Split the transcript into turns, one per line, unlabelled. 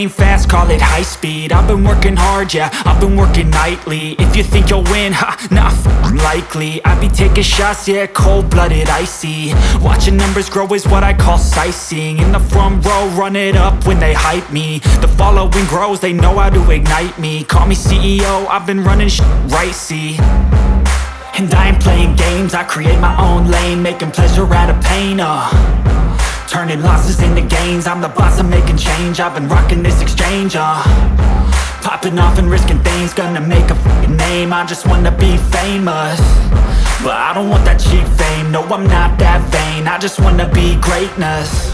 brain fast, call it high speed. I've been working hard, yeah, I've been working nightly. If you think you'll win, ha, nah, likely. I be taking shots, yeah, cold-blooded, icy. Watching numbers grow is what I call sightseeing. In the front row, run it up when they hype me. The following grows, they know how to ignite me. Call me CEO, I've been running right, see. And I ain't playing games, I create my own lane, making pleasure out of pain, turning losses into gains. I'm the boss, I'm making change. I've been rocking this exchange, popping off and risking things. Gonna make a fucking name. I just wanna be famous, but I don't want that cheap fame. No, I'm not that vain. I just wanna be greatness.